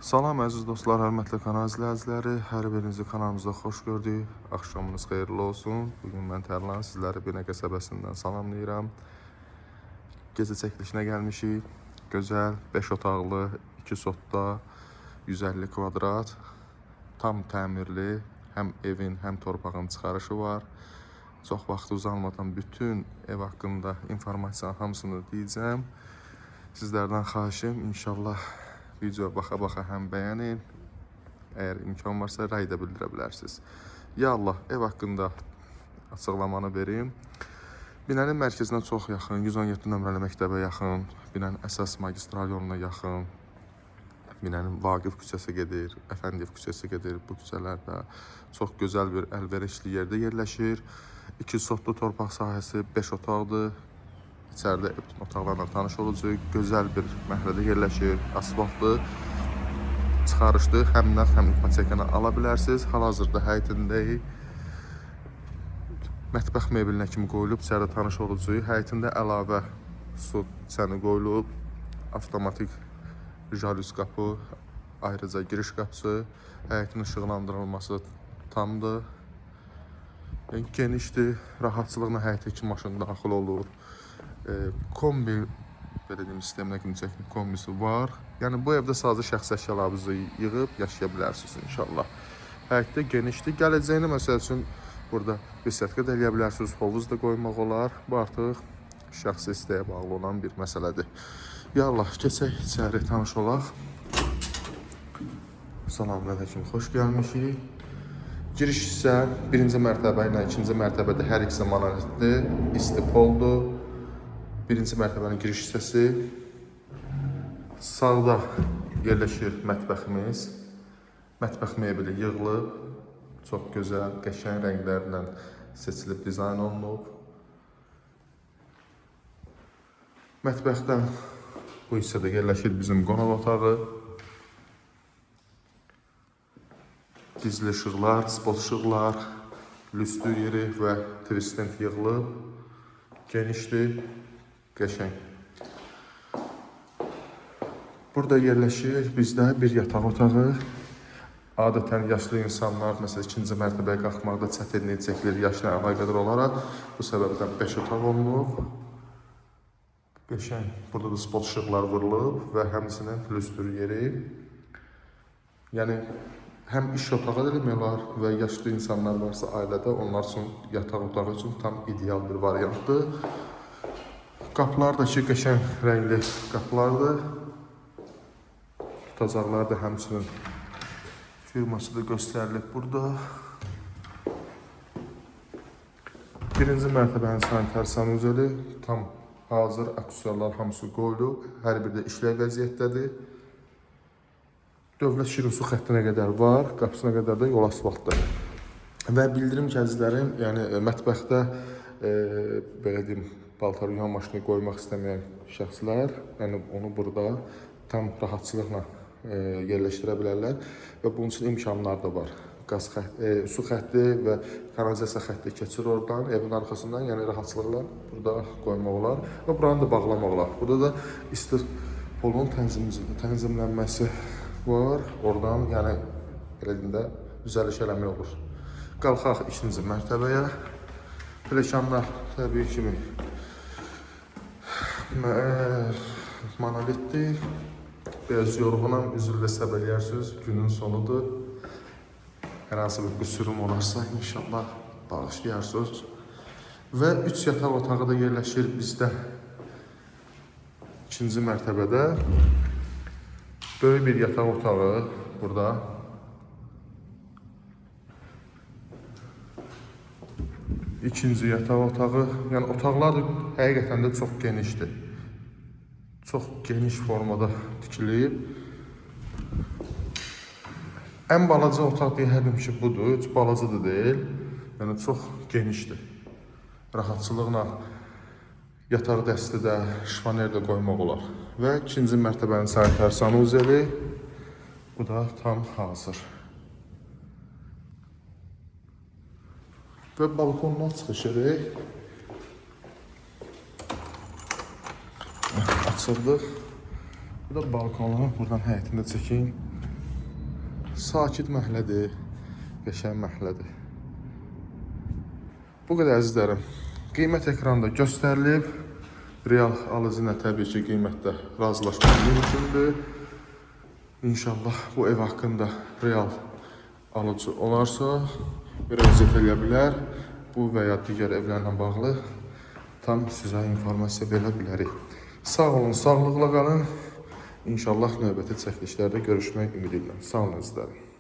Salam əziz dostlar, hörmətli kanal izləyiciləri, hər birinizi kanalımızda xoş gördük. Axşamınız xeyirli olsun. Bugün mən Tərlan sizləri Binə qəsəbəsindən salamlayıram. Gecə çəkilişinə gəlmişik. Gözəl 5 otaqlı, 2 sotda, 150 kvadrat, tam təmirli, həm evin, həm torpağın çıxarışı var. Çox vaxt uzanmadan bütün ev haqqında informasiyanın hamısını deyəcəm. Sizlərdən xahişim, inşallah video baxa-baxa həm bəyənin, əgər imkan varsa rəy də bildirə bilərsiniz. Ya Allah, ev haqqında açıqlamanı verim. Binənin mərkəzinə çox yaxın, 117 nömrəli məktəbə yaxın, binənin əsas magistral yoluna yaxın, binənin Vaqif küçəsi gedir, Əfəndiyev küçəsi gedir. Bu küçələrdə çox gözəl bir əlverişli yerdə yerləşir. 2 sotlu torpaq sahəsi, 5 otaqdır. İçəridə bütün otaqlarla tanış olacaq. Gözəl bir məhəllədə yerləşir, asfaltlı, çıxarışlı, həm nağd, həm ipotekana ala bilərsiniz. Hal-hazırda həyətindəyik. Mətbəx mebelinə kimi qoyulub, içəridə tanış olacaq. Həyətində əlavə su çəni qoyulub, avtomatik jalüz qapı, ayrıca giriş qapısı, həyətin işıqlandırılması tamdır. Genişdir, rahatçılıqla həyətə 2 maşın daxil olur. Kombi belə deyim, sisteminə kimi çəkdim, kombisi var. Yəni bu evdə sadəcə şəxsi əşyalarınızı yığıb yaşaya bilərsiniz inşallah. Həyətdə genişdir. Gələcəyini məsəl üçün burada besiyyət də eləyə bilərsiniz, hovuz da qoymaq olar. Bu artıq şəxsi isteyə bağlı olan bir məsələdir. Ya Allah, keçək içəri tanış olaq. Salamünaleyküm, xoş gəlmişik. Giriş isə 1-ci mərtəbə ilə 2-ci mərtəbədə hər ikisi monolitdir, istipoldur. 1-ci mərtəbənin giriş hissəsi. Sağda yerləşir mətbəximiz. Mətbəx mebeli yığılıb. Çox gözəl, qəşəng rənglərlə seçilib, dizayn olunub. Mətbəxdən bu hissədə yerləşir bizim qonaq otağı. Gizli işıqlar, spot işıqlar, lüstü yeri və tristent yığılıb. Genişdir, qəşəng. Burada yerləşir bizdə bir yataq otağı. Adətən yaşlı insanlar, məsələn, 2-ci mərtəbəyə qalxmaqda çətinlik çəkilir yaşla əlaqədar olaraq. Bu səbəbdən 5 otaq olunub. Qəşəng, burada da spot işıqlar vurulub və həmçinin lüstü yeri. Yəni, həm iş otağı demək olar və yaşlı insanlar varsa ailədə, onlar üçün yataq otağı üçün tam ideal bir variantdır. Qapılar da ki, qəşəng rəngli qapılardır. Tutacaqlar da həmçinin firması da göstərilib burada. 1-ci mərtəbənin sanitar sanuzeli tam hazır, akusiyyalar hamısı qoyulub. Hər biri də işləyə vəziyyətdədir. Dövlət şirin su xəttinə qədər var, qapısına qədər də yol asfaltdır. Və bildirim gəzlərim, yəni mətbəxdə belə deyim, paltar yuyan maşını qoymaq istəməyən şəxslər, yəni onu burada tam rahatçılıqla yerləşdirə bilərlər və bunun üçün imkanlar da var. Su xətti və kanalizasiya xətti keçir oradan, evin arxasından, yəni rahatçılıqla burada qoymaq olar və buranı da bağlamaq olar. Burada da istipolun tənzimlənməsi var, oradan, yəni belə deyim də düzəliş eləmək olur. Qalxaq 2-ci mərtəbəyə. Pilləkənlər təbii kimi monolitdir. Biraz yorğunam, üzrlə səb eləyərsiniz, günün sonudur. Hər hansı bir qüsurum olarsa, inşallah bağışlayarsınız. Və 3 yataq otağı da yerləşir bizdə 2-ci mərtəbədə. Böyük bir yataq otağı burada. İkinci yataq otağı. Yəni otaqlar da həqiqətən də çox genişdir. Çox geniş formada tikilib. Ən balaca otaq deyərdim ki, budur. Heç balaca da deyil. Yəni çox genişdir. Rahatçılıqla yataq dəsti də, şifaner də qoymaq olar. Və 2-ci mərtəbənin sanitar sanuzeli. Bu da tam hazır. Və balkondan çıxış edək. Açıldıq. Bu da balkonu, buradan həyətində çəkin. sakit məhəllədir, qəşəng məhəllədir. Bu qədər əzizlərim. Qiymət ekranda göstərilib. Real alıcı ilə təbii ki, qiymətdə razılaşmaq mümkündür. İnşallah bu ev haqqında real alıcı olarsa müraciət edə bilər. Bu və ya digər evlərlə bağlı tam sizə informasiya verə bilərik. Sağ olun, sağlıqla qalın. İnşallah növbəti çəkilişlərdə görüşmək ümidi ilə. Sağ olun əzizlərim.